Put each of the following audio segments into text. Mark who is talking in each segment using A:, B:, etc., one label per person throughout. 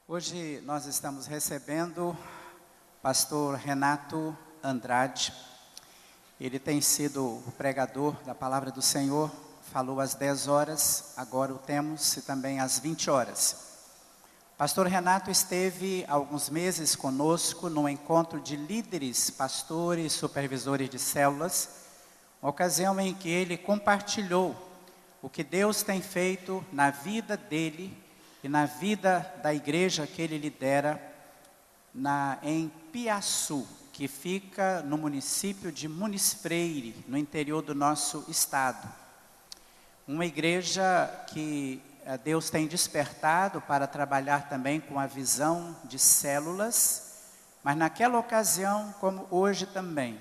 A: Hoje nós estamos recebendo o pastor Renato Andrade. Ele tem sido o pregador da palavra do Senhor, falou às 10 horas, agora o temos e também às 20 horas. Pastor Renato esteve há alguns meses conosco no encontro de líderes, pastores, supervisores de células, uma ocasião em que ele compartilhou o que Deus tem feito na vida dele e na vida da igreja que ele lidera em Piaçu, que fica no município de Muniz Freire, no interior do nosso estado. Uma igreja que Deus tem despertado para trabalhar também com a visão de células, mas naquela ocasião, como hoje também,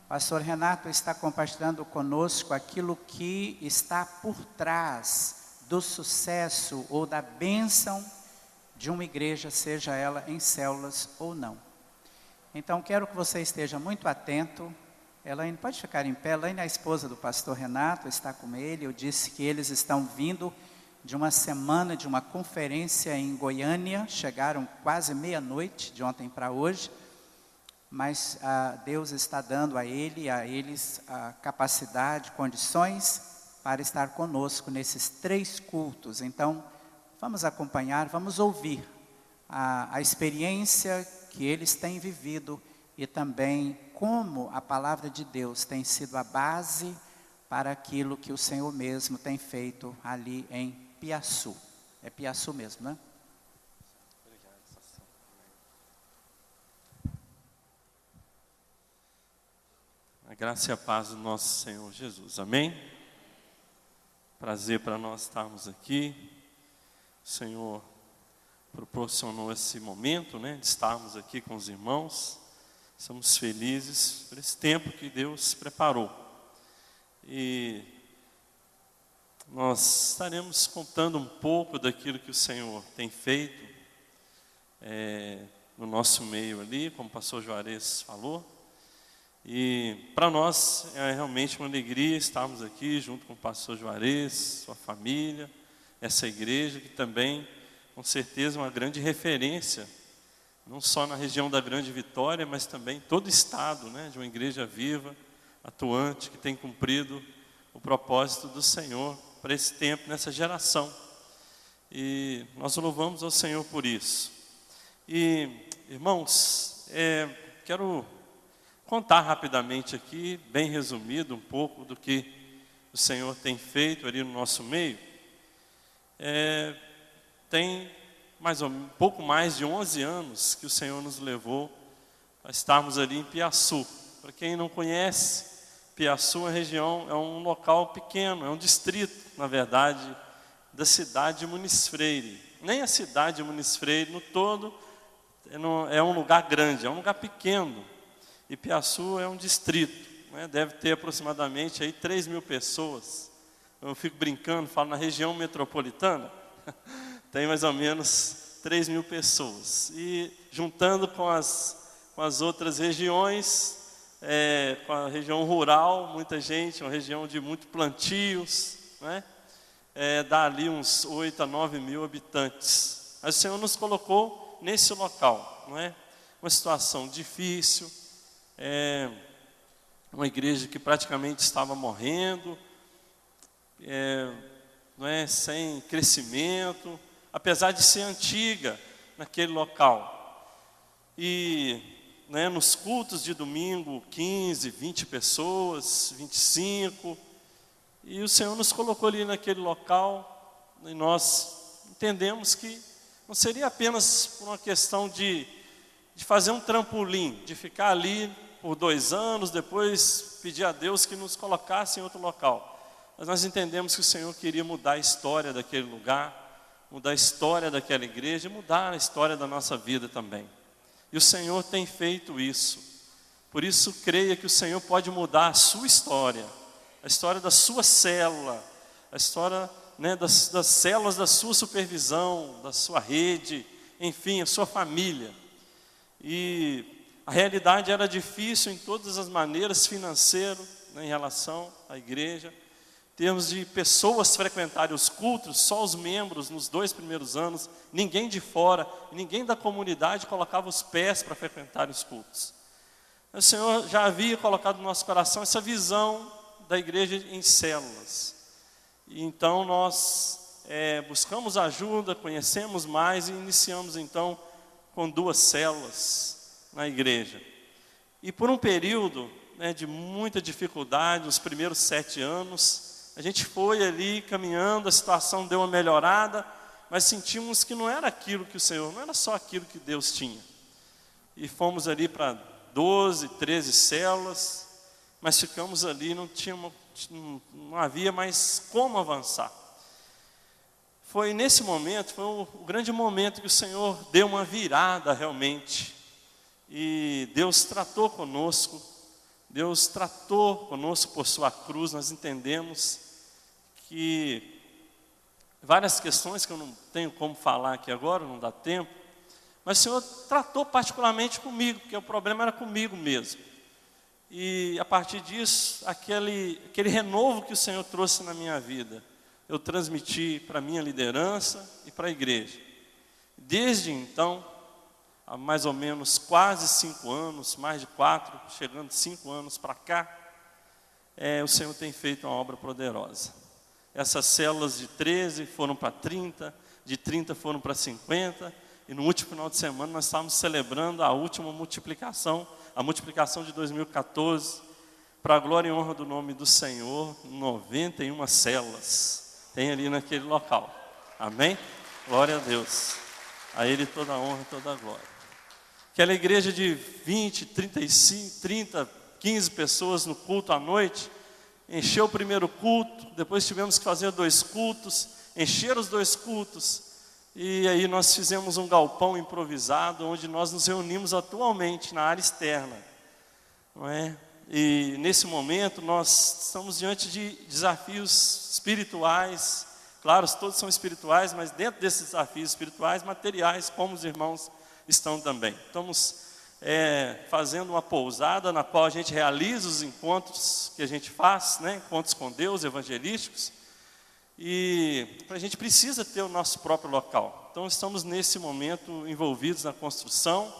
A: o pastor Renato está compartilhando conosco aquilo que está por trás do sucesso ou da bênção de uma igreja, seja ela em células ou não. Então quero que você esteja muito atento. Elaine, pode ficar em pé. Elaine é a esposa do pastor Renato, está com ele. Eu disse que eles estão vindo de uma semana, de uma conferência em Goiânia. Chegaram quase meia-noite, de ontem para hoje. Mas Deus está dando a eles a capacidade, condições para estar conosco nesses 3 cultos. Então, vamos acompanhar, vamos ouvir a experiência que eles têm vivido e também como a palavra de Deus tem sido a base para aquilo que o Senhor mesmo tem feito ali em Piaçu. É Piaçu mesmo, né?
B: A graça e a paz do nosso Senhor Jesus. Amém? Prazer para nós estarmos aqui. O Senhor proporcionou esse momento, de estarmos aqui com os irmãos. Somos felizes por esse tempo que Deus preparou. E nós estaremos contando um pouco daquilo que o Senhor tem feito no nosso meio ali, como o pastor Juarez falou. E para nós é realmente uma alegria estarmos aqui junto com o pastor Juarez, sua família, essa igreja que também, com certeza, é uma grande referência, não só na região da Grande Vitória, mas também em todo o estado, de uma igreja viva, atuante, que tem cumprido o propósito do Senhor para esse tempo, nessa geração. E nós louvamos ao Senhor por isso. E, irmãos, quero contar rapidamente aqui, bem resumido, um pouco do que o Senhor tem feito ali no nosso meio. Tem um pouco mais de 11 anos que o Senhor nos levou a estarmos ali em Piaçu. Para quem não conhece, Piaçu é uma região, é um local pequeno, é um distrito, na verdade, da cidade de Muniz Freire. Nem a cidade de Muniz Freire, no todo, é um lugar grande, é um lugar pequeno. E Piaçu é um distrito, deve ter aproximadamente aí 3.000 pessoas. Eu fico brincando, falo na região metropolitana, tem mais ou menos 3.000 pessoas. E juntando com as outras regiões, com a região rural, muita gente, uma região de muitos plantios, dá ali uns 8 a 9 mil habitantes. Mas o Senhor nos colocou nesse local, uma situação difícil, uma igreja que praticamente estava morrendo, sem crescimento, apesar de ser antiga naquele local. E nos cultos de domingo, 15, 20 pessoas, 25, e o Senhor nos colocou ali naquele local, e nós entendemos que não seria apenas por uma questão de fazer um trampolim, de ficar ali por 2 anos, depois pedir a Deus que nos colocasse em outro local. Mas nós entendemos que o Senhor queria mudar a história daquele lugar, mudar a história daquela igreja, mudar a história da nossa vida também. E o Senhor tem feito isso. Por isso, creia que o Senhor pode mudar a sua história, a história da sua célula, a história das células da sua supervisão, da sua rede, enfim, a sua família. E a realidade era difícil em todas as maneiras, financeiro, em relação à igreja. termos de pessoas frequentarem os cultos, só os membros nos 2 primeiros anos, ninguém de fora, ninguém da comunidade colocava os pés para frequentar os cultos. O Senhor já havia colocado no nosso coração essa visão da igreja em células. E então nós buscamos ajuda, conhecemos mais e iniciamos então com 2 células na igreja. E por um período de muita dificuldade, os primeiros 7 anos, a gente foi ali caminhando, a situação deu uma melhorada, mas sentimos que não era aquilo que o Senhor, não era só aquilo que Deus tinha. E fomos ali para 12, 13 células, mas ficamos ali, não havia mais como avançar. Foi nesse momento, foi o grande momento que o Senhor deu uma virada realmente. E Deus tratou conosco por sua cruz. Nós entendemos que várias questões que eu não tenho como falar aqui agora, não dá tempo, mas o Senhor tratou particularmente comigo, porque o problema era comigo mesmo. E a partir disso, aquele renovo que o Senhor trouxe na minha vida, eu transmiti para a minha liderança e para a igreja. Desde então, há mais ou menos quase 5 anos, mais de 4, chegando 5 anos para cá, o Senhor tem feito uma obra poderosa. Essas células de 13 foram para 30, de 30 foram para 50, e no último final de semana nós estávamos celebrando a última multiplicação, a multiplicação de 2014, para a glória e honra do nome do Senhor, 91 células, tem ali naquele local, amém? Glória a Deus, a Ele toda a honra e toda a glória. Aquela igreja de 20, 35, 30, 15 pessoas no culto à noite, encheu o primeiro culto, depois tivemos que fazer 2 cultos, encher os 2 cultos, e aí nós fizemos um galpão improvisado, onde nós nos reunimos atualmente na área externa, não é? E nesse momento nós estamos diante de desafios espirituais, claro, todos são espirituais, mas dentro desses desafios espirituais, materiais, como os irmãos estão também. Estamos fazendo uma pousada na qual a gente realiza os encontros que a gente faz, encontros com Deus, evangelísticos, e a gente precisa ter o nosso próprio local. Então estamos nesse momento envolvidos na construção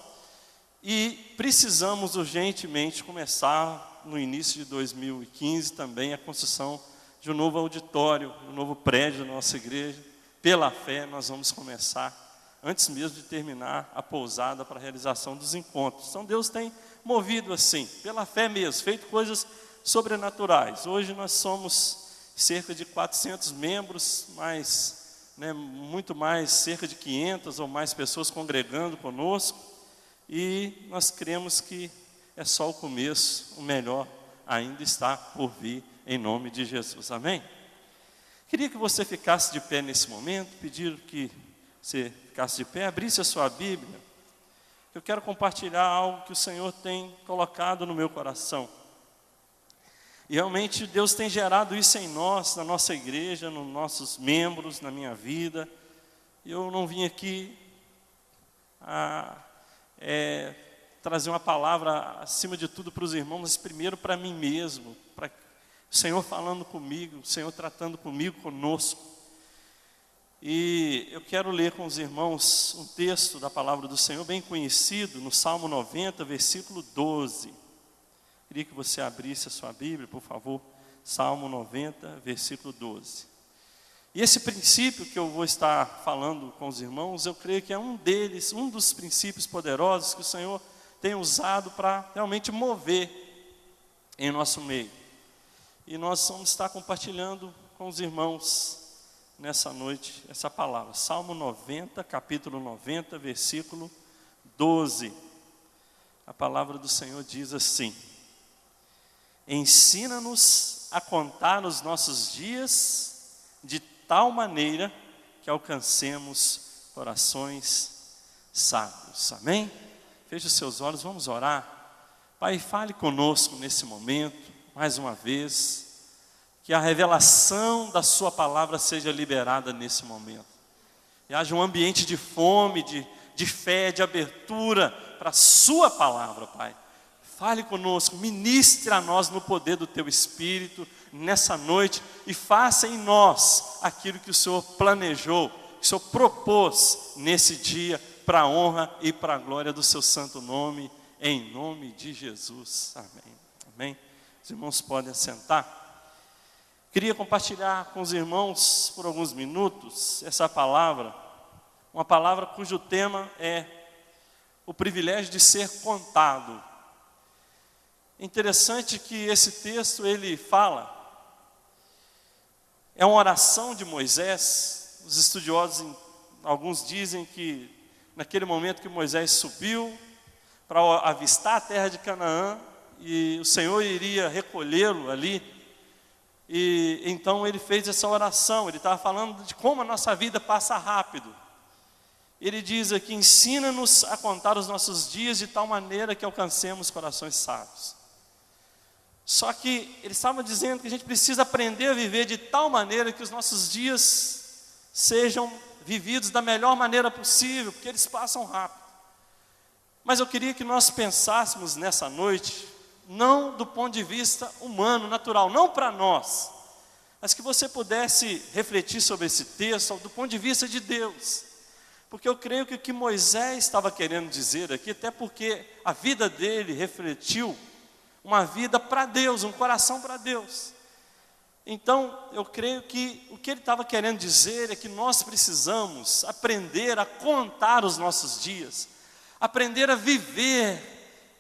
B: e precisamos urgentemente começar no início de 2015 também a construção de um novo auditório, um novo prédio da nossa igreja. Pela fé nós vamos começar antes mesmo de terminar a pousada para a realização dos encontros. Então Deus tem movido assim, pela fé mesmo, feito coisas sobrenaturais. Hoje nós somos cerca de 400 membros, muito mais, cerca de 500 ou mais pessoas congregando conosco, e nós cremos que é só o começo, o melhor ainda está por vir, em nome de Jesus, amém? Queria que você ficasse de pé nesse momento, pedir que você ficasse de pé, abrisse a sua Bíblia. Eu quero compartilhar algo que o Senhor tem colocado no meu coração. E realmente Deus tem gerado isso em nós, na nossa igreja, nos nossos membros, na minha vida. Eu não vim aqui trazer uma palavra acima de tudo para os irmãos, mas primeiro para mim mesmo, para o Senhor falando comigo, o Senhor tratando comigo, conosco. E eu quero ler com os irmãos um texto da palavra do Senhor bem conhecido, no Salmo 90, versículo 12. Queria que você abrisse a sua Bíblia, por favor. Salmo 90, versículo 12. E esse princípio que eu vou estar falando com os irmãos, eu creio que é um deles, um dos princípios poderosos que o Senhor tem usado para realmente mover em nosso meio. E nós vamos estar compartilhando com os irmãos nessa noite essa palavra. Salmo 90, capítulo 90, versículo 12. A palavra do Senhor diz assim: ensina-nos a contar os nossos dias de tal maneira que alcancemos corações sábios. Amém? Feche os seus olhos, vamos orar. Pai, fale conosco nesse momento, mais uma vez, que a revelação da sua palavra seja liberada nesse momento. E haja um ambiente de fome, de fé, de abertura para a sua palavra, Pai. Fale conosco, ministre a nós no poder do Teu Espírito, nessa noite e faça em nós aquilo que o Senhor planejou, que o Senhor propôs nesse dia, para a honra e para a glória do seu santo nome, em nome de Jesus. Amém. Amém. Os irmãos podem assentar. Queria compartilhar com os irmãos por alguns minutos essa palavra, uma palavra cujo tema é o privilégio de ser contado. É interessante que esse texto ele fala, é uma oração de Moisés. Os estudiosos, alguns dizem que naquele momento que Moisés subiu para avistar a terra de Canaã, e o Senhor iria recolhê-lo ali, e então ele fez essa oração. Ele estava falando de como a nossa vida passa rápido. Ele diz aqui: ensina-nos a contar os nossos dias de tal maneira que alcancemos corações sábios. Só que ele estava dizendo que a gente precisa aprender a viver de tal maneira que os nossos dias sejam vividos da melhor maneira possível, porque eles passam rápido. Mas eu queria que nós pensássemos nessa noite, não do ponto de vista humano, natural, não para nós, mas que você pudesse refletir sobre esse texto do ponto de vista de Deus. Porque eu creio que o que Moisés estava querendo dizer aqui, até porque a vida dele refletiu uma vida para Deus, um coração para Deus. Então, eu creio que o que ele estava querendo dizer é que nós precisamos aprender a contar os nossos dias, aprender a viver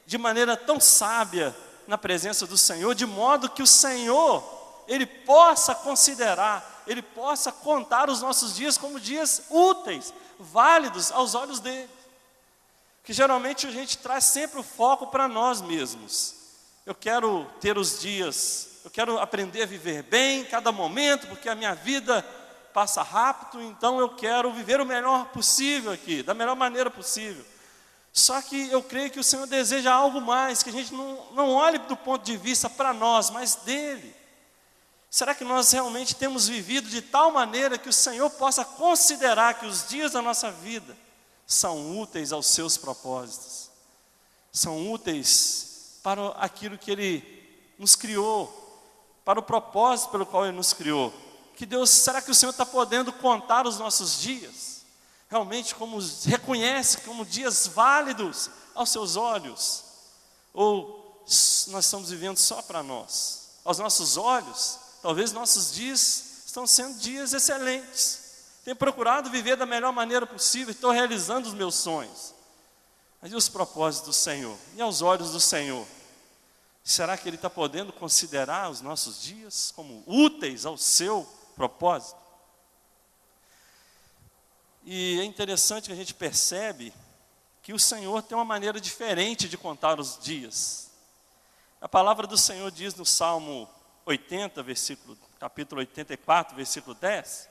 B: de maneira tão sábia na presença do Senhor, de modo que o Senhor, Ele possa considerar, Ele possa contar os nossos dias como dias úteis, válidos aos olhos dele. Que geralmente a gente traz sempre o foco para nós mesmos. Eu quero ter os dias, eu quero aprender a viver bem cada momento, porque a minha vida passa rápido, então eu quero viver o melhor possível aqui, da melhor maneira possível. Só que eu creio que o Senhor deseja algo mais, que a gente não olhe do ponto de vista para nós, mas dele. Será que nós realmente temos vivido de tal maneira que o Senhor possa considerar que os dias da nossa vida são úteis aos seus propósitos? São úteis para aquilo que Ele nos criou, para o propósito pelo qual Ele nos criou. Que Deus, será que o Senhor está podendo contar os nossos dias? Realmente reconhece como dias válidos aos seus olhos? Ou nós estamos vivendo só para nós? Aos nossos olhos, talvez nossos dias estão sendo dias excelentes. Tenho procurado viver da melhor maneira possível, estou realizando os meus sonhos. Mas e os propósitos do Senhor? E aos olhos do Senhor? Será que Ele está podendo considerar os nossos dias como úteis ao seu propósito? E é interessante que a gente percebe que o Senhor tem uma maneira diferente de contar os dias. A palavra do Senhor diz no Salmo 80, capítulo 84, versículo 10,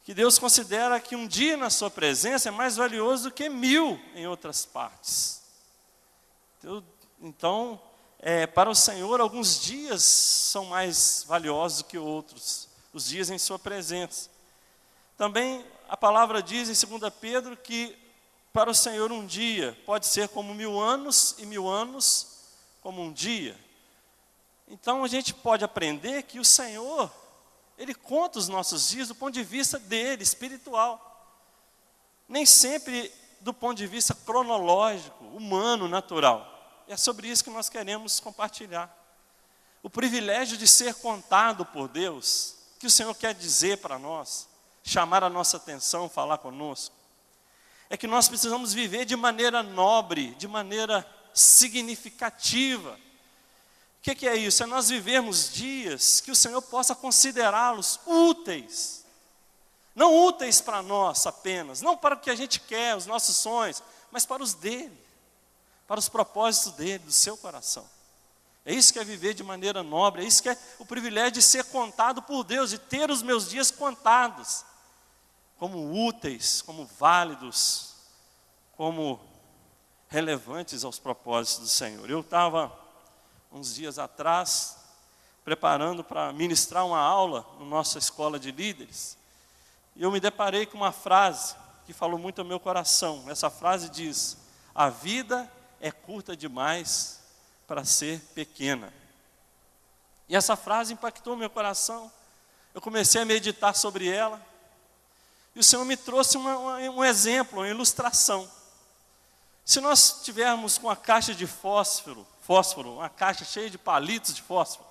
B: que Deus considera que um dia na sua presença é mais valioso do que 1000 em outras partes. Então, para o Senhor, alguns dias são mais valiosos do que outros, os dias em sua presença. Também a palavra diz em 2 Pedro que para o Senhor um dia pode ser como 1000 anos e 1000 anos como um dia. Então a gente pode aprender que o Senhor, Ele conta os nossos dias do ponto de vista dele, espiritual. Nem sempre do ponto de vista cronológico, humano, natural. E é sobre isso que nós queremos compartilhar. O privilégio de ser contado por Deus, que o Senhor quer dizer para nós, chamar a nossa atenção, falar conosco, é que nós precisamos viver de maneira nobre, de maneira significativa. O que é isso? É nós vivermos dias que o Senhor possa considerá-los úteis. Não úteis para nós apenas, não para o que a gente quer, os nossos sonhos, mas para os dele, para os propósitos dele, do seu coração. É isso que é viver de maneira nobre, é isso que é o privilégio de ser contado por Deus, de ter os meus dias contados, como úteis, como válidos, como relevantes aos propósitos do Senhor. Eu estava, uns dias atrás, preparando para ministrar uma aula na nossa escola de líderes, e eu me deparei com uma frase que falou muito ao meu coração. Essa frase diz: a vida é curta demais para ser pequena. E essa frase impactou meu coração. Eu comecei a meditar sobre ela. E o Senhor me trouxe um exemplo, uma ilustração. Se nós tivermos com uma caixa de fósforo, uma caixa cheia de palitos de fósforo,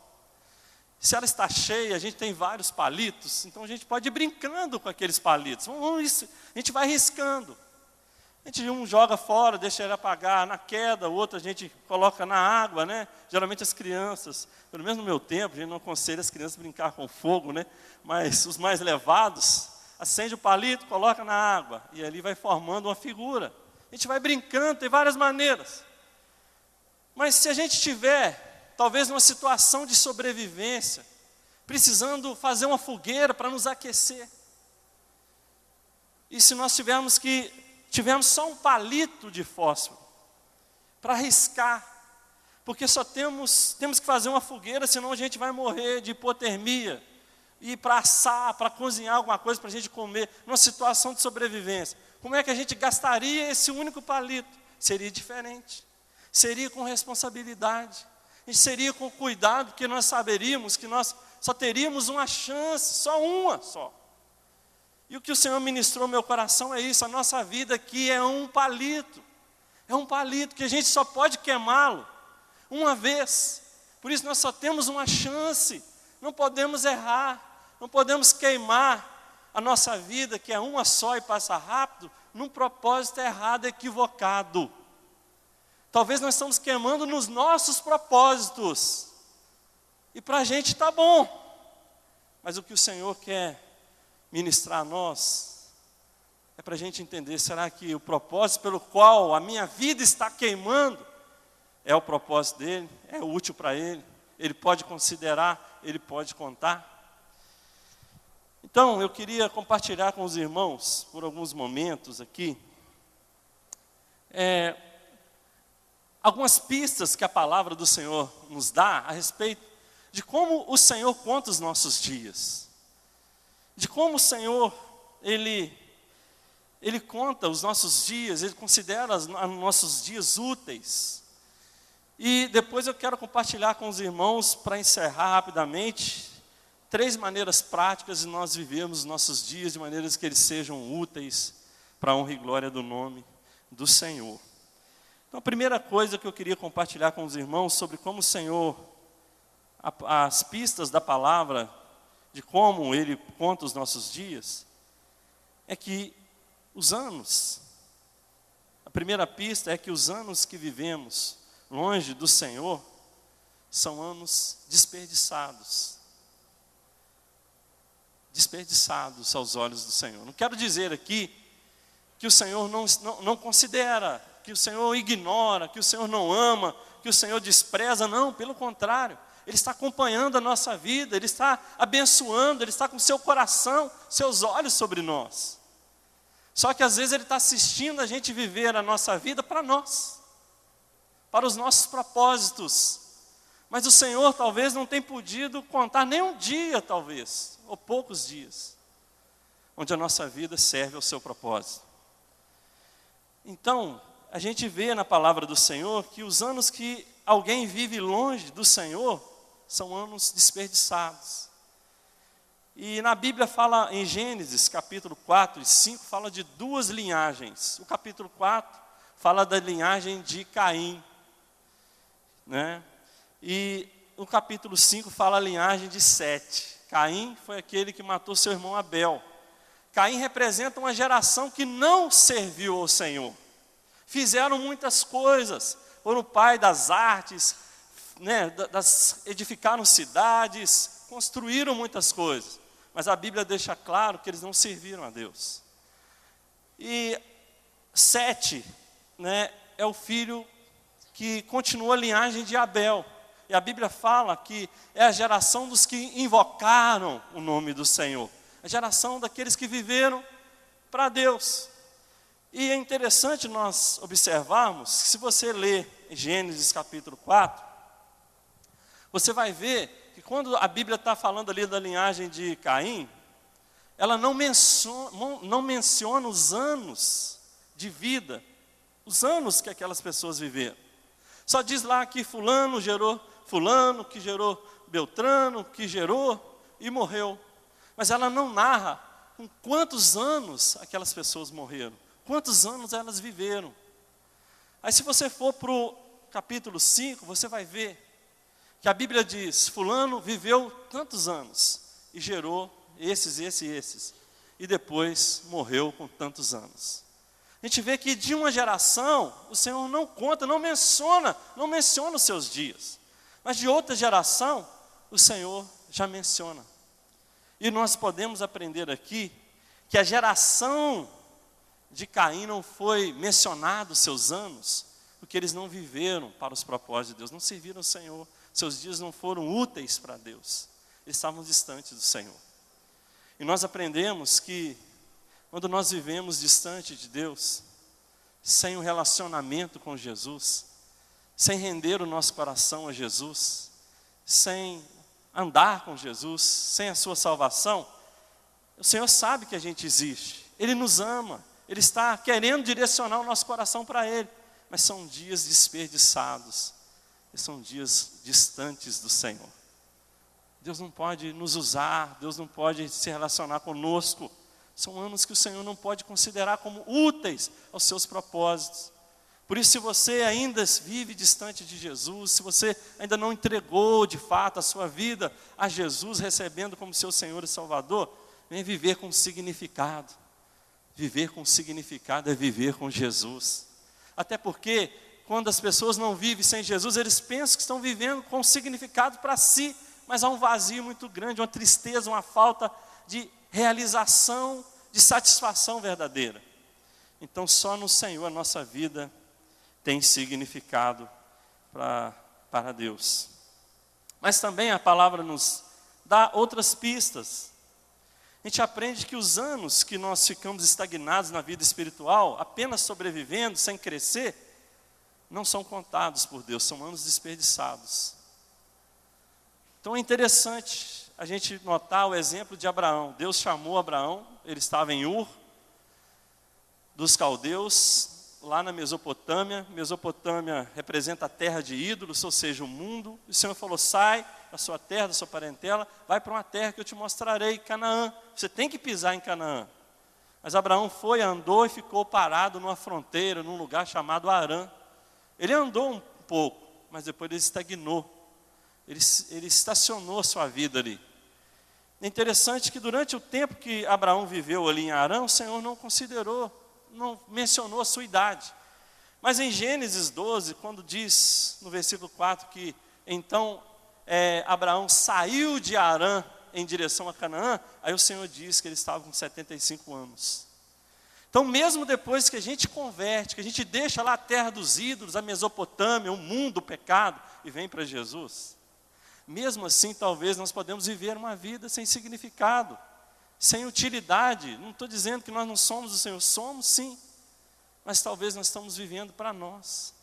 B: se ela está cheia, a gente tem vários palitos, então a gente pode ir brincando com aqueles palitos. A gente vai riscando. A gente um joga fora, deixa ele apagar na queda, o outro a gente coloca na água, né? Geralmente as crianças, pelo menos no meu tempo, a gente não aconselha as crianças a brincar com fogo, né? Mas os mais levados, acende o palito, coloca na água, e ali vai formando uma figura. A gente vai brincando, tem várias maneiras. Mas se a gente tiver, talvez numa situação de sobrevivência, precisando fazer uma fogueira para nos aquecer, e se nós tivermos só um palito de fósforo para riscar, porque só temos que fazer uma fogueira, senão a gente vai morrer de hipotermia, e para assar, para cozinhar alguma coisa para a gente comer, numa situação de sobrevivência. Como é que a gente gastaria esse único palito? Seria diferente, seria com responsabilidade, e seria com cuidado, porque nós saberíamos que nós só teríamos uma chance, só uma só. E o que o Senhor ministrou no meu coração é isso, a nossa vida aqui é um palito que a gente só pode queimá-lo uma vez, por isso nós só temos uma chance, não podemos errar, não podemos queimar a nossa vida, que é uma só e passa rápido, num propósito errado, equivocado. Talvez nós estamos queimando nos nossos propósitos, e para a gente está bom, mas o que o Senhor quer ministrar a nós, é para a gente entender, será que o propósito pelo qual a minha vida está queimando, é o propósito dele, é útil para ele, ele pode considerar, ele pode contar? Então, eu queria compartilhar com os irmãos, por alguns momentos aqui, algumas pistas que a palavra do Senhor nos dá a respeito de como o Senhor conta os nossos dias. De como o Senhor, Ele conta os nossos dias, Ele considera os nossos dias úteis. E depois eu quero compartilhar com os irmãos, para encerrar rapidamente, 3 maneiras práticas de nós vivermos os nossos dias, de maneiras que eles sejam úteis para a honra e glória do nome do Senhor. Então a primeira coisa que eu queria compartilhar com os irmãos, sobre como o Senhor, as pistas da palavra, de como Ele conta os nossos dias, é que os anos, a primeira pista é que os anos que vivemos longe do Senhor, são anos desperdiçados. Desperdiçados aos olhos do Senhor. Não quero dizer aqui que o Senhor não considera, que o Senhor ignora, que o Senhor não ama, que o Senhor despreza, não, pelo contrário. Ele está acompanhando a nossa vida, Ele está abençoando, Ele está com seu coração, seus olhos sobre nós. Só que às vezes Ele está assistindo a gente viver a nossa vida para nós, para os nossos propósitos. Mas o Senhor talvez não tenha podido contar nem um dia, talvez, ou poucos dias, onde a nossa vida serve ao seu propósito. Então, a gente vê na palavra do Senhor que os anos que alguém vive longe do Senhor são anos desperdiçados. E na Bíblia fala, em Gênesis capítulo 4 e 5, fala de 2 linhagens. O capítulo 4 fala da linhagem de Caim, né? E o capítulo 5 fala a linhagem de Sete. Caim foi aquele que matou seu irmão Abel. Caim representa uma geração que não serviu ao Senhor. Fizeram muitas coisas, foram o pai das artes, né, edificaram cidades, construíram muitas coisas. Mas a Bíblia deixa claro que eles não serviram a Deus. E Sete, né, é o filho que continua a linhagem de Abel. E a Bíblia fala que é a geração dos que invocaram o nome do Senhor. A geração daqueles que viveram para Deus. E é interessante nós observarmos que, se você ler Gênesis capítulo 4, você vai ver que quando a Bíblia está falando ali da linhagem de Caim, ela não menciona os anos de vida, os anos que aquelas pessoas viveram. Só diz lá que fulano gerou fulano, que gerou Beltrano, que gerou e morreu. Mas ela não narra com quantos anos aquelas pessoas morreram, quantos anos elas viveram. Aí se você for para o capítulo 5, você vai ver que a Bíblia diz, fulano viveu tantos anos e gerou esses, e depois morreu com tantos anos. A gente vê que de uma geração, o Senhor não conta, não menciona os seus dias. Mas de outra geração, o Senhor já menciona. E nós podemos aprender aqui que a geração de Caim não foi mencionado os seus anos, porque eles não viveram para os propósitos de Deus, não serviram ao Senhor, seus dias não foram úteis para Deus, eles estavam distantes do Senhor. E nós aprendemos que quando nós vivemos distante de Deus, sem um relacionamento com Jesus, sem render o nosso coração a Jesus, sem andar com Jesus, sem a sua salvação, o Senhor sabe que a gente existe, Ele nos ama, Ele está querendo direcionar o nosso coração para Ele, mas são dias desperdiçados, são dias distantes do Senhor. Deus não pode nos usar, Deus não pode se relacionar conosco, são anos que o Senhor não pode considerar como úteis aos seus propósitos. Por isso, se você ainda vive distante de Jesus, se você ainda não entregou de fato a sua vida a Jesus, recebendo como seu Senhor e Salvador, vem viver com significado. Viver com significado é viver com Jesus. Até porque, quando as pessoas não vivem sem Jesus, eles pensam que estão vivendo com significado para si, mas há um vazio muito grande, uma tristeza, uma falta de realização, de satisfação verdadeira. Então, só no Senhor a nossa vida tem significado para Deus. Mas também a palavra nos dá outras pistas. A gente aprende que os anos que nós ficamos estagnados na vida espiritual, apenas sobrevivendo, sem crescer, não são contados por Deus, são anos desperdiçados. Então é interessante a gente notar o exemplo de Abraão. Deus chamou Abraão, ele estava em Ur, dos caldeus, lá na Mesopotâmia. Mesopotâmia representa a terra de ídolos, ou seja, o mundo. E o Senhor falou, sai da sua terra, da sua parentela, vai para uma terra que eu te mostrarei, Canaã. Você tem que pisar em Canaã. Mas Abraão foi, andou e ficou parado numa fronteira, num lugar chamado Harã. Ele andou um pouco, mas depois ele estagnou. Ele estacionou a sua vida ali. É interessante que durante o tempo que Abraão viveu ali em Harã, o Senhor não considerou, não mencionou a sua idade. Mas em Gênesis 12, quando diz no versículo 4 que então Abraão saiu de Harã em direção a Canaã, aí o Senhor diz que ele estava com 75 anos. Então mesmo depois que a gente converte, que a gente deixa lá a terra dos ídolos, a Mesopotâmia, o mundo, o pecado, e vem para Jesus, mesmo assim talvez nós podemos viver uma vida sem significado, sem utilidade. Não estou dizendo que nós não somos do Senhor, somos sim, mas talvez nós estamos vivendo para nós.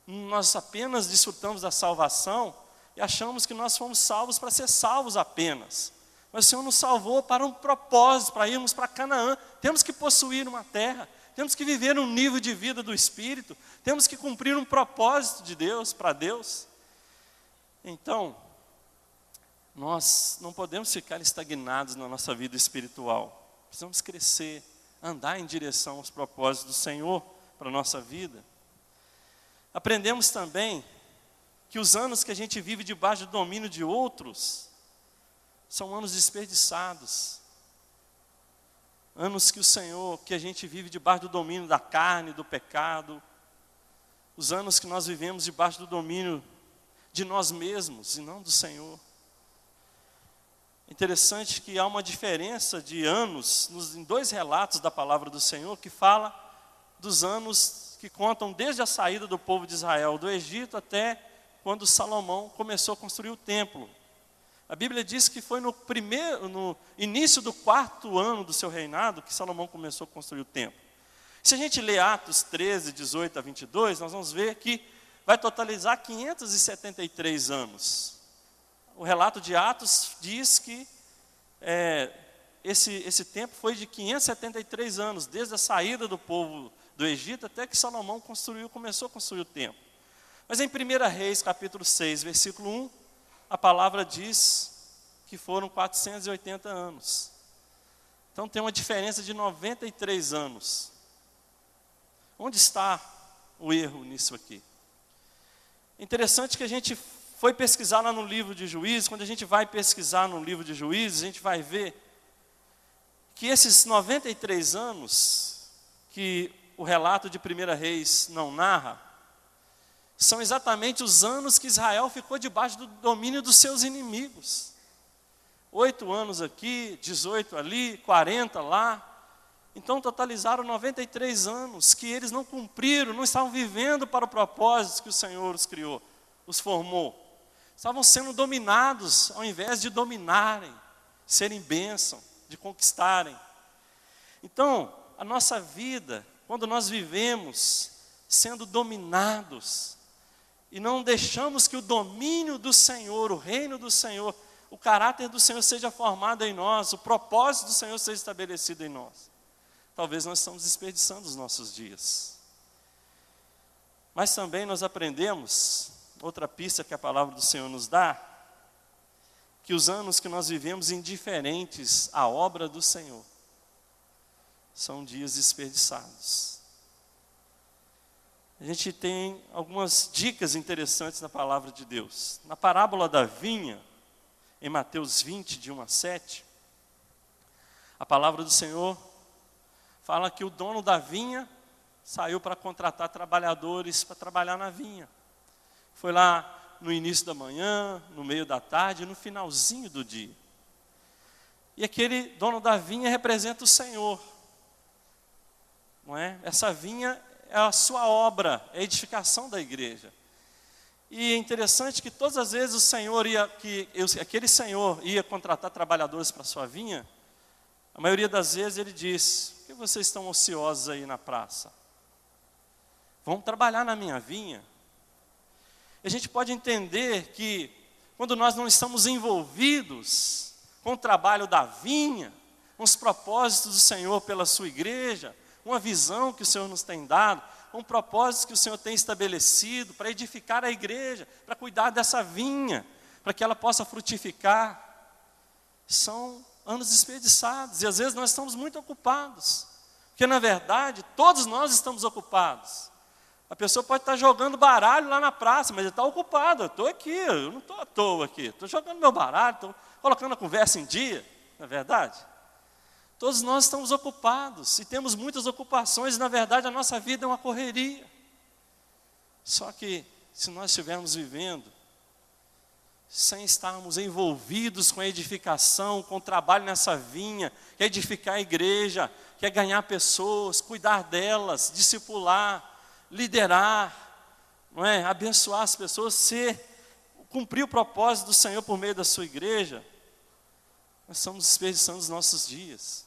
B: Nós apenas desfrutamos da salvação e achamos que nós fomos salvos para ser salvos apenas. Mas o Senhor nos salvou para um propósito, para irmos para Canaã. Temos que possuir uma terra, temos que viver um nível de vida do Espírito, temos que cumprir um propósito de Deus, para Deus. Então, nós não podemos ficar estagnados na nossa vida espiritual. Precisamos crescer, andar em direção aos propósitos do Senhor para a nossa vida. Aprendemos também que os anos que a gente vive debaixo do domínio de outros são anos desperdiçados. Anos que o Senhor, que a gente vive debaixo do domínio da carne, do pecado. Os anos que nós vivemos debaixo do domínio de nós mesmos e não do Senhor. Interessante que há uma diferença de anos em dois relatos da palavra do Senhor que fala dos anos que contam desde a saída do povo de Israel do Egito até quando Salomão começou a construir o templo. A Bíblia diz que foi no início do 4º ano do seu reinado que Salomão começou a construir o templo. Se a gente ler Atos 13, 18 a 22, nós vamos ver que vai totalizar 573 anos. O relato de Atos diz que esse tempo foi de 573 anos, desde a saída do povo do Egito até que Salomão começou a construir o templo. Mas em 1 Reis, capítulo 6, versículo 1, a palavra diz que foram 480 anos. Então tem uma diferença de 93 anos. Onde está o erro nisso aqui? Interessante que a gente foi pesquisar lá no livro de Juízes. Quando a gente vai pesquisar no livro de Juízes, a gente vai ver que esses 93 anos que o relato de 1 Reis não narra, são exatamente os anos que Israel ficou debaixo do domínio dos seus inimigos. 8 anos aqui, 18 ali, 40 lá. Então totalizaram 93 anos que eles não cumpriram, não estavam vivendo para o propósito que o Senhor os criou, os formou. Estavam sendo dominados ao invés de dominarem, serem bênção, de conquistarem. Então, a nossa vida, quando nós vivemos sendo dominados, e não deixamos que o domínio do Senhor, o reino do Senhor, o caráter do Senhor seja formado em nós, o propósito do Senhor seja estabelecido em nós, talvez nós estamos desperdiçando os nossos dias. Mas também nós aprendemos, outra pista que a palavra do Senhor nos dá, que os anos que nós vivemos indiferentes à obra do Senhor, são dias desperdiçados. A gente tem algumas dicas interessantes na palavra de Deus. Na parábola da vinha, em Mateus 20, de 1 a 7, a palavra do Senhor fala que o dono da vinha saiu para contratar trabalhadores para trabalhar na vinha. Foi lá no início da manhã, no meio da tarde, no finalzinho do dia. E aquele dono da vinha representa o Senhor. Não é? Essa vinha é a sua obra, é a edificação da igreja. E é interessante que todas as vezes o Senhor aquele Senhor ia contratar trabalhadores para a sua vinha, a maioria das vezes ele diz: por que vocês estão ociosos aí na praça? Vamos trabalhar na minha vinha. E a gente pode entender que quando nós não estamos envolvidos com o trabalho da vinha, com os propósitos do Senhor pela sua igreja, uma visão que o Senhor nos tem dado, um propósito que o Senhor tem estabelecido para edificar a igreja, para cuidar dessa vinha, para que ela possa frutificar, são anos desperdiçados. E às vezes nós estamos muito ocupados, porque na verdade todos nós estamos ocupados. A pessoa pode estar jogando baralho lá na praça, mas ele está ocupado. Eu estou aqui, eu não estou à toa aqui, estou jogando meu baralho, estou colocando a conversa em dia, não é verdade? Todos nós estamos ocupados e temos muitas ocupações, e na verdade a nossa vida é uma correria. Só que se nós estivermos vivendo sem estarmos envolvidos com a edificação, com o trabalho nessa vinha, que é edificar a igreja, que é ganhar pessoas, cuidar delas, discipular, liderar, não é? Abençoar as pessoas, cumprir o propósito do Senhor por meio da sua igreja, nós estamos desperdiçando os nossos dias.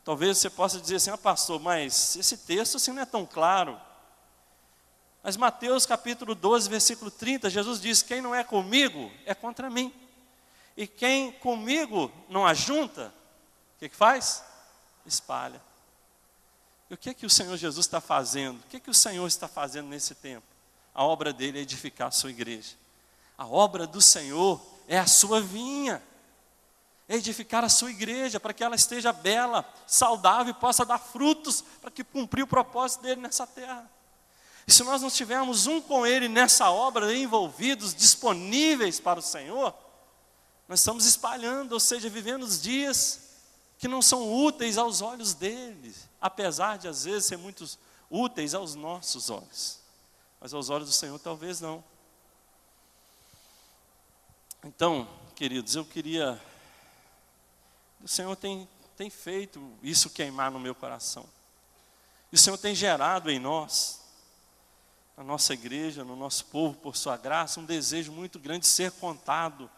B: Talvez você possa dizer assim: pastor, mas esse texto assim não é tão claro. Mas Mateus capítulo 12, versículo 30, Jesus diz: quem não é comigo é contra mim. E quem comigo não ajunta, o que faz? Espalha. E o que o Senhor Jesus está fazendo? O que o Senhor está fazendo nesse tempo? A obra dele é edificar a sua igreja. A obra do Senhor é a sua vinha. É edificar a sua igreja, para que ela esteja bela, saudável e possa dar frutos, para que cumprir o propósito dele nessa terra. E se nós não estivermos um com ele nessa obra, envolvidos, disponíveis para o Senhor, nós estamos espalhando, ou seja, vivendo os dias que não são úteis aos olhos dele, apesar de às vezes ser muito úteis aos nossos olhos, mas aos olhos do Senhor talvez não. Então, queridos, o Senhor tem feito isso queimar no meu coração. E o Senhor tem gerado em nós, na nossa igreja, no nosso povo, por sua graça, um desejo muito grande de ser contado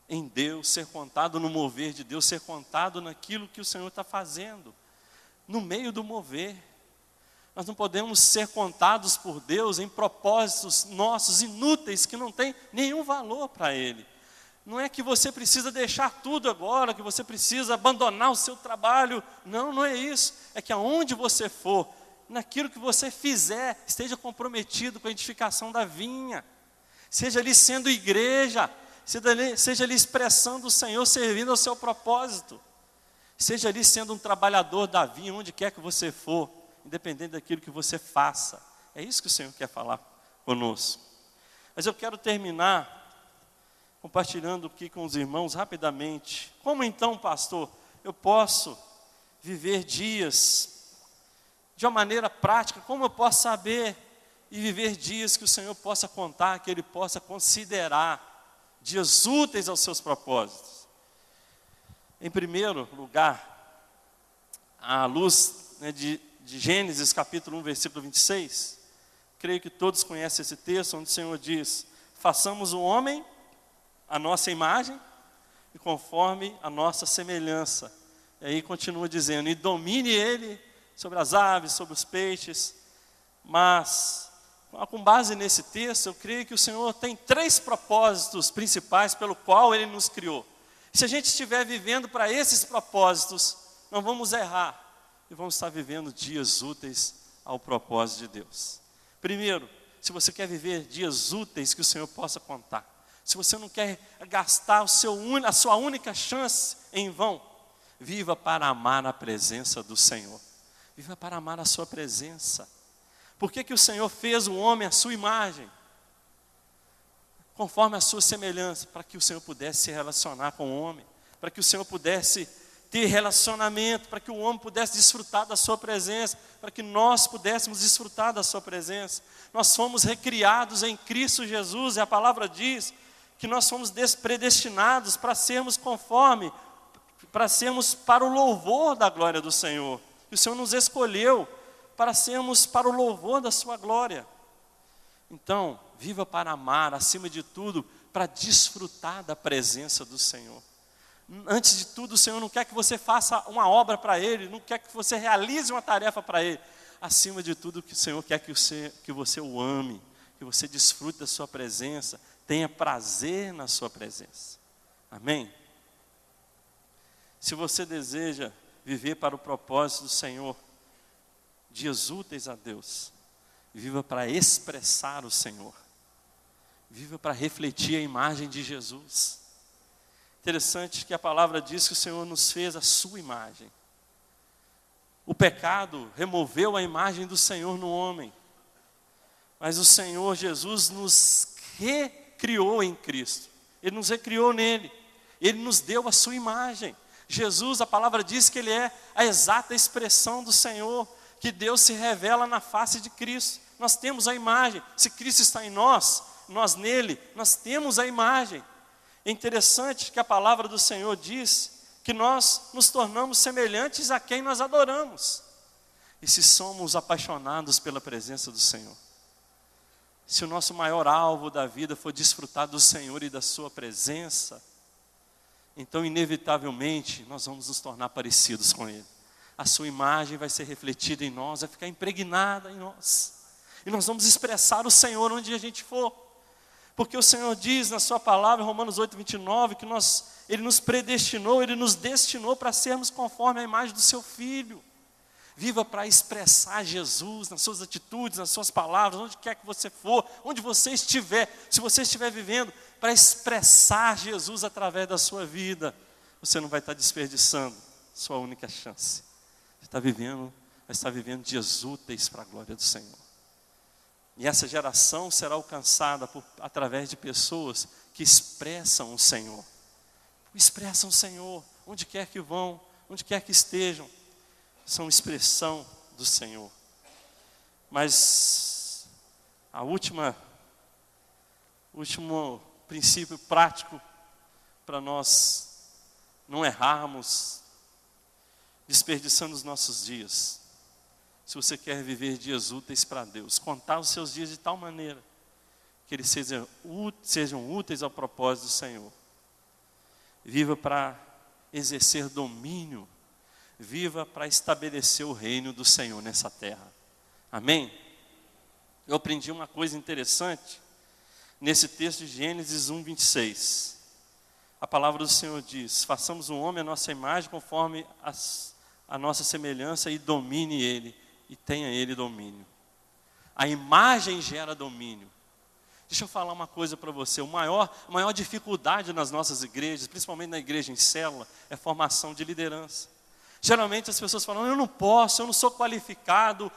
B: em Deus, ser contado no mover de Deus, ser contado naquilo que o Senhor está fazendo, no meio do mover. Nós não podemos ser contados por Deus em propósitos nossos inúteis, que não tem nenhum valor para Ele. Não é que você precisa deixar tudo agora, que você precisa abandonar o seu trabalho. Não, não é isso. É que aonde você for, naquilo que você fizer, esteja comprometido com a edificação da vinha. Seja ali sendo igreja, seja ali expressando o Senhor, servindo ao seu propósito. Seja ali sendo um trabalhador da vinha, onde quer que você for, independente daquilo que você faça. É isso que o Senhor quer falar conosco. Mas eu quero terminar compartilhando aqui com os irmãos rapidamente. Como então, pastor, eu posso viver dias de uma maneira prática? Como eu posso saber e viver dias que o Senhor possa contar, que Ele possa considerar dias úteis aos seus propósitos? Em primeiro lugar, à luz de Gênesis capítulo 1, versículo 26, creio que todos conhecem esse texto, onde o Senhor diz: façamos o homem a nossa imagem e conforme a nossa semelhança. E aí continua dizendo: e domine ele sobre as aves, sobre os peixes. Mas, com base nesse texto, eu creio que o Senhor tem 3 propósitos principais pelo qual Ele nos criou. Se a gente estiver vivendo para esses propósitos, não vamos errar e vamos estar vivendo dias úteis ao propósito de Deus. Primeiro, se você quer viver dias úteis que o Senhor possa contar, se você não quer gastar a sua única chance em vão, viva para amar a presença do Senhor. Viva para amar a sua presença. Por que o Senhor fez o homem à sua imagem? Conforme a sua semelhança, para que o Senhor pudesse se relacionar com o homem, para que o Senhor pudesse ter relacionamento, para que o homem pudesse desfrutar da sua presença, para que nós pudéssemos desfrutar da sua presença. Nós fomos recriados em Cristo Jesus, e a palavra diz que nós fomos predestinados para sermos para o louvor da glória do Senhor. E o Senhor nos escolheu para sermos para o louvor da sua glória. Então, viva para amar, acima de tudo, para desfrutar da presença do Senhor. Antes de tudo, o Senhor não quer que você faça uma obra para Ele, não quer que você realize uma tarefa para Ele. Acima de tudo, o Senhor quer que você o ame, que você desfrute da sua presença, tenha prazer na sua presença. Amém? Se você deseja viver para o propósito do Senhor, dias úteis a Deus, viva para expressar o Senhor, viva para refletir a imagem de Jesus. Interessante que a palavra diz que o Senhor nos fez a sua imagem. O pecado removeu a imagem do Senhor no homem, mas o Senhor Jesus nos recriou em Cristo. Ele nos recriou nele, Ele nos deu a sua imagem. Jesus, a palavra diz que Ele é a exata expressão do Senhor, que Deus se revela na face de Cristo. Nós temos a imagem. Se Cristo está em nós, nós nele, nós temos a imagem. É interessante que a palavra do Senhor diz que nós nos tornamos semelhantes a quem nós adoramos. E se somos apaixonados pela presença do Senhor, se o nosso maior alvo da vida for desfrutar do Senhor e da sua presença, então inevitavelmente nós vamos nos tornar parecidos com Ele. A sua imagem vai ser refletida em nós, vai ficar impregnada em nós. E nós vamos expressar o Senhor onde a gente for. Porque o Senhor diz na sua palavra, em Romanos 8, 29, que Ele nos predestinou, Ele nos destinou para sermos conforme a imagem do Seu Filho. Viva para expressar Jesus nas suas atitudes, nas suas palavras, onde quer que você for, onde você estiver. Se você estiver vivendo para expressar Jesus através da sua vida, você não vai estar desperdiçando sua única chance. Você vai estar vivendo dias úteis para a glória do Senhor. E essa geração será alcançada através de pessoas que expressam o Senhor. Expressam o Senhor, onde quer que vão, onde quer que estejam. São expressão do Senhor. Mas último princípio prático para nós não errarmos, desperdiçando os nossos dias. Se você quer viver dias úteis para Deus, contar os seus dias de tal maneira que eles sejam úteis ao propósito do Senhor. Viva para exercer domínio. Viva para estabelecer o reino do Senhor nessa terra. Amém? Eu aprendi uma coisa interessante nesse texto de Gênesis 1, 26. A palavra do Senhor diz: façamos o homem a nossa imagem conforme a nossa semelhança e domine ele, e tenha ele domínio. A imagem gera domínio. Deixa eu falar uma coisa para você, a maior dificuldade nas nossas igrejas, principalmente na igreja em célula, é a formação de liderança. Geralmente as pessoas falam, eu não posso, eu não sou qualificado,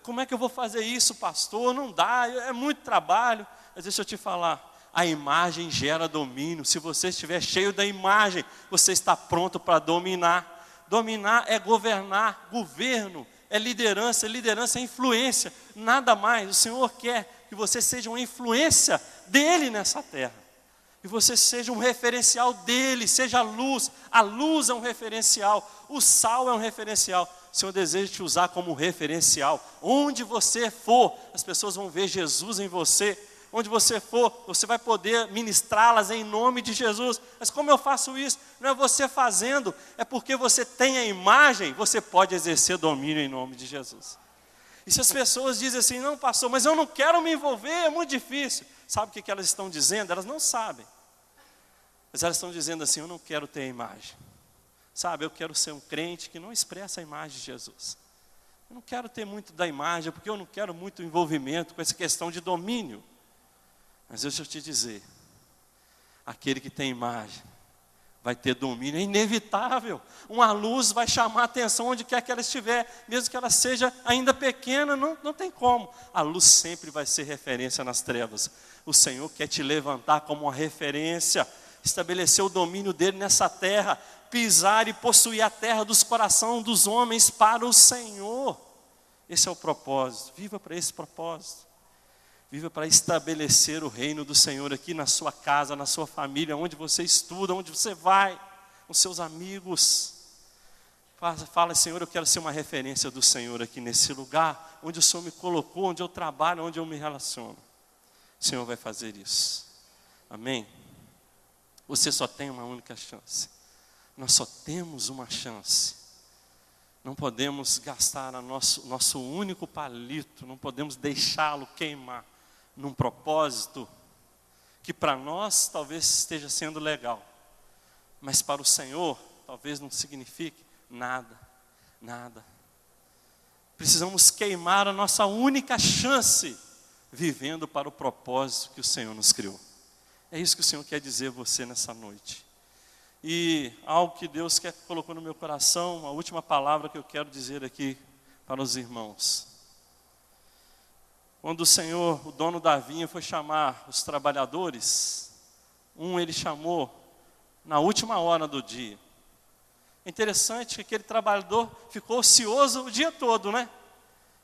B: como é que eu vou fazer isso, pastor? Não dá, é muito trabalho. Mas deixa eu te falar, a imagem gera domínio. Se você estiver cheio da imagem, você está pronto para dominar. Dominar é governar, governo é liderança é influência, nada mais. O Senhor quer que você seja uma influência dEle nessa terra. E você seja um referencial dEle, seja a luz é um referencial, o sal é um referencial. O Senhor deseja te usar como referencial. Onde você for, as pessoas vão ver Jesus em você. Onde você for, você vai poder ministrá-las em nome de Jesus. Mas como eu faço isso? Não é você fazendo, é porque você tem a imagem, você pode exercer domínio em nome de Jesus. E se as pessoas dizem assim, não pastor, mas eu não quero me envolver, é muito difícil. Sabe o que elas estão dizendo? Elas não sabem. Mas elas estão dizendo assim, eu não quero ter a imagem. Sabe, eu quero ser um crente que não expressa a imagem de Jesus. Eu não quero ter muito da imagem, porque eu não quero muito envolvimento com essa questão de domínio. Mas deixa eu te dizer, aquele que tem imagem vai ter domínio, é inevitável. Uma luz vai chamar a atenção onde quer que ela estiver, mesmo que ela seja ainda pequena, não tem como. A luz sempre vai ser referência nas trevas. O Senhor quer te levantar como uma referência, estabelecer o domínio dele nessa terra, pisar e possuir a terra dos corações dos homens para o Senhor. Esse é o propósito, viva para esse propósito. Viva para estabelecer o reino do Senhor aqui na sua casa, na sua família, onde você estuda, onde você vai, com seus amigos. Fala, Senhor, eu quero ser uma referência do Senhor aqui nesse lugar, onde o Senhor me colocou, onde eu trabalho, onde eu me relaciono. O Senhor vai fazer isso. Amém? Você só tem uma única chance. Nós só temos uma chance. Não podemos gastar nosso único palito, não podemos deixá-lo queimar num propósito que para nós talvez esteja sendo legal, mas para o Senhor talvez não signifique nada. Precisamos queimar a nossa única chance, vivendo para o propósito que o Senhor nos criou. É isso que o Senhor quer dizer a você nessa noite. E algo que Deus colocou no meu coração, a última palavra que eu quero dizer aqui para os irmãos. Quando o Senhor, o dono da vinha, foi chamar os trabalhadores, ele chamou na última hora do dia. É interessante que aquele trabalhador ficou ocioso o dia todo, né?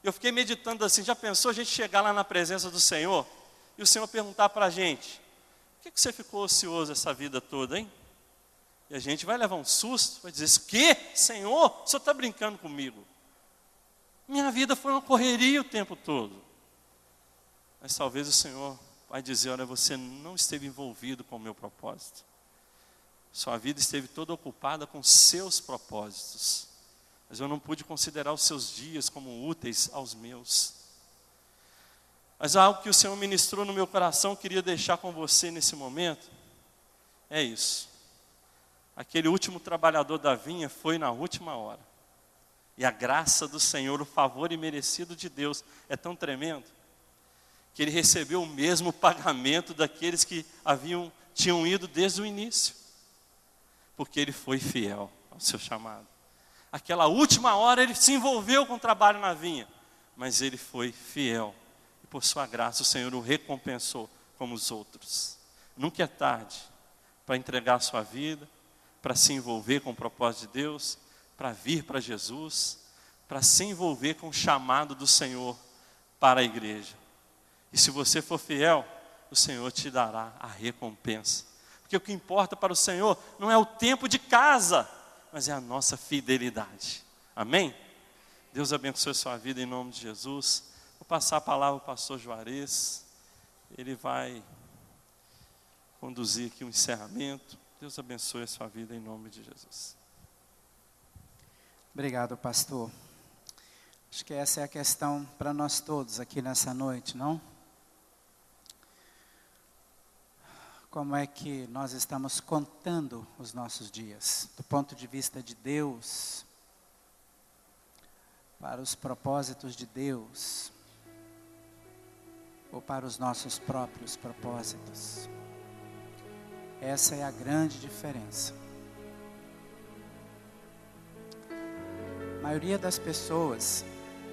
B: Eu fiquei meditando assim, já pensou a gente chegar lá na presença do Senhor e o Senhor perguntar para a gente, por que você ficou ocioso essa vida toda, hein? E a gente vai levar um susto, vai dizer, que? Senhor, o Senhor está brincando comigo. Minha vida foi uma correria o tempo todo. Mas talvez o Senhor vai dizer, olha, você não esteve envolvido com o meu propósito. Sua vida esteve toda ocupada com seus propósitos. Mas eu não pude considerar os seus dias como úteis aos meus. Mas algo que o Senhor ministrou no meu coração, queria deixar com você nesse momento, é isso. Aquele último trabalhador da vinha foi na última hora. E a graça do Senhor, o favor imerecido de Deus é tão tremendo, que ele recebeu o mesmo pagamento daqueles que tinham ido desde o início. Porque ele foi fiel ao seu chamado. Aquela última hora ele se envolveu com o trabalho na vinha, mas ele foi fiel. E por sua graça o Senhor o recompensou como os outros. Nunca é tarde para entregar a sua vida, para se envolver com o propósito de Deus, para vir para Jesus, para se envolver com o chamado do Senhor para a igreja. E se você for fiel, o Senhor te dará a recompensa. Porque o que importa para o Senhor não é o tempo de casa, mas é a nossa fidelidade. Amém? Deus abençoe a sua vida em nome de Jesus. Vou passar a palavra ao pastor Juarez. Ele vai conduzir aqui o encerramento. Deus abençoe a sua vida em nome de Jesus.
A: Obrigado, pastor. Acho que essa é a questão para nós todos aqui nessa noite, não? Como é que nós estamos contando os nossos dias, do ponto de vista de Deus, para os propósitos de Deus. ou para os nossos próprios propósitos. Essa é a grande diferença. A maioria das pessoas,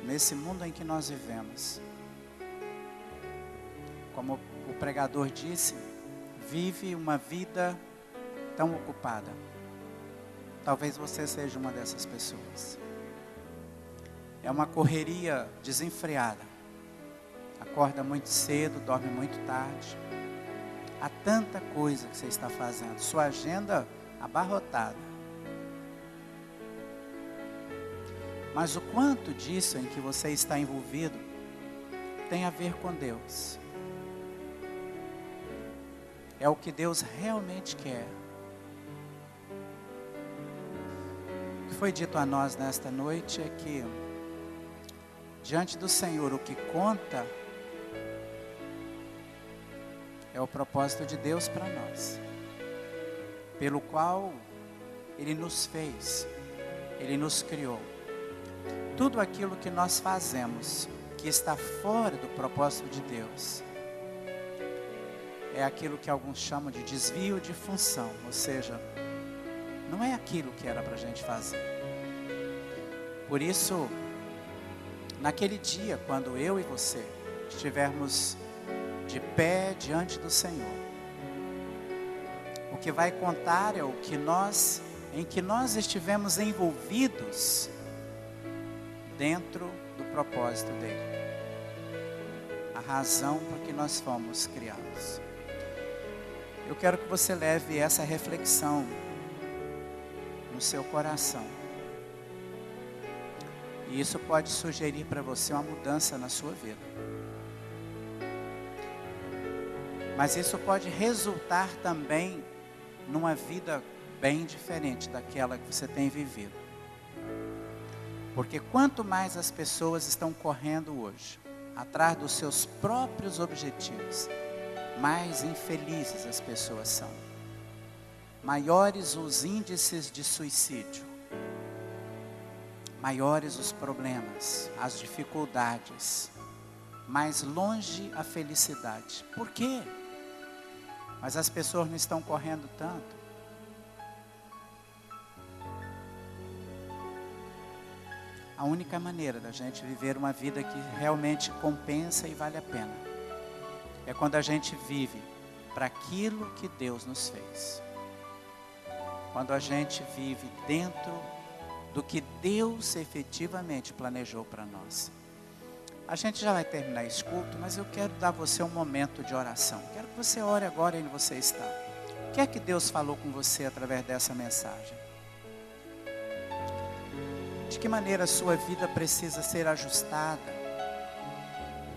A: nesse mundo em que nós vivemos, como o pregador disse, vive uma vida tão ocupada. Talvez você seja uma dessas pessoas. É uma correria desenfreada. Acorda muito cedo, dorme muito tarde. Há tanta coisa que você está fazendo. Sua agenda abarrotada. Mas o quanto disso em que você está envolvido tem a ver com Deus. É o que Deus realmente quer. O que foi dito a nós nesta noite é que, diante do Senhor, o que conta é o propósito de Deus para nós, pelo qual Ele nos fez, Ele nos criou. Tudo aquilo que nós fazemos, que está fora do propósito de Deus, é aquilo que alguns chamam de desvio de função, ou seja, não é aquilo que era para a gente fazer. Por isso, naquele dia, quando eu e você estivermos de pé diante do Senhor, o que vai contar é o que em que nós estivemos envolvidos dentro do propósito dele. A razão por que nós fomos criados. Eu quero que você leve essa reflexão no seu coração. E isso pode sugerir para você uma mudança na sua vida. Mas isso pode resultar também numa vida bem diferente daquela que você tem vivido. Porque quanto mais as pessoas estão correndo hoje, atrás dos seus próprios objetivos, mais infelizes as pessoas são. Maiores os índices de suicídio. Maiores os problemas, as dificuldades. Mais longe a felicidade. Por quê? Mas as pessoas não estão correndo tanto. A única maneira da gente viver uma vida que realmente compensa e vale a pena é quando a gente vive para aquilo que Deus nos fez. Quando a gente vive dentro do que Deus efetivamente planejou para nós. A gente já vai terminar esse culto, mas eu quero dar a você um momento de oração. Quero que você ore agora onde você está. O que é que Deus falou com você através dessa mensagem? De que maneira a sua vida precisa ser ajustada?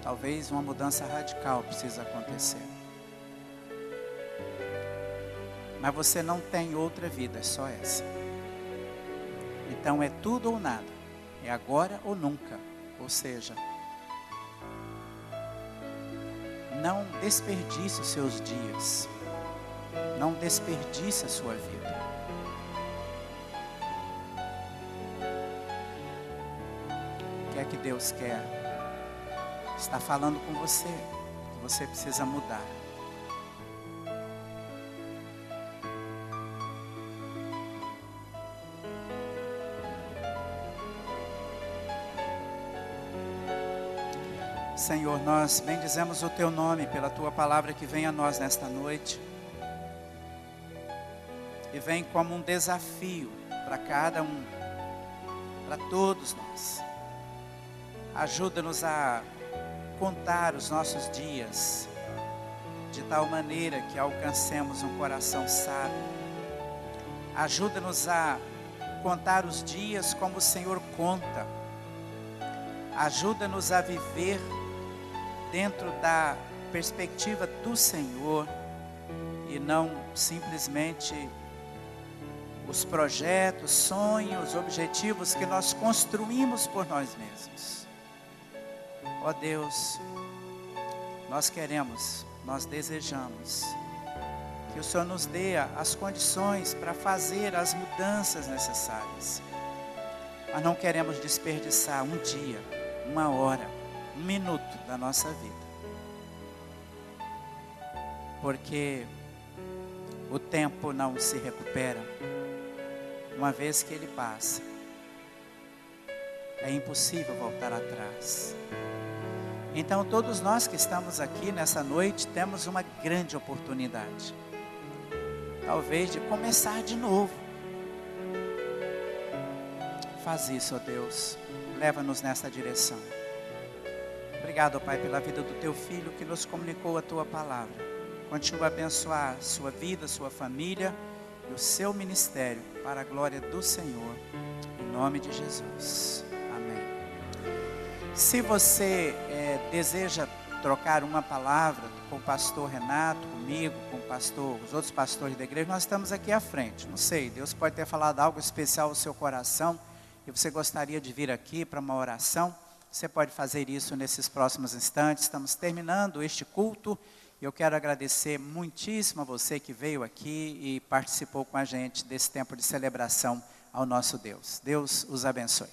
A: Talvez uma mudança radical precisa acontecer. Mas você não tem outra vida, é só essa. Então é tudo ou nada. É agora ou nunca. Ou seja, não desperdice os seus dias. Não desperdice a sua vida. O que é que Deus quer? Está falando com você, que você precisa mudar. Senhor, nós bendizemos o Teu nome pela Tua palavra que vem a nós nesta noite. E vem como um desafio para cada um, para todos nós. Ajuda-nos a contar os nossos dias de tal maneira que alcancemos um coração sábio. Ajuda-nos a contar os dias como o Senhor conta. Ajuda-nos a viver dentro da perspectiva do Senhor e não simplesmente os projetos, sonhos, objetivos que nós construímos por nós mesmos. Ó Deus, nós queremos, nós desejamos que o Senhor nos dê as condições para fazer as mudanças necessárias. Mas não queremos desperdiçar um dia, uma hora, um minuto da nossa vida. porque o tempo não se recupera. Uma vez que ele passa, é impossível voltar atrás. Então todos nós que estamos aqui nessa noite temos uma grande oportunidade, talvez de começar de novo. Faz isso, ó Deus, leva-nos nessa direção. Obrigado, Pai, pela vida do Teu Filho que nos comunicou a Tua palavra. Continua a abençoar sua vida, sua família e o seu ministério para a glória do Senhor, em nome de Jesus. Amém. Se você deseja trocar uma palavra com o pastor Renato, comigo, com o pastor, os outros pastores da igreja, nós estamos aqui à frente. Não sei, Deus pode ter falado algo especial ao seu coração e você gostaria de vir aqui para uma oração. Você pode fazer isso nesses próximos instantes. Estamos terminando este culto e eu quero agradecer muitíssimo a você que veio aqui e participou com a gente desse tempo de celebração ao nosso Deus. Deus os abençoe.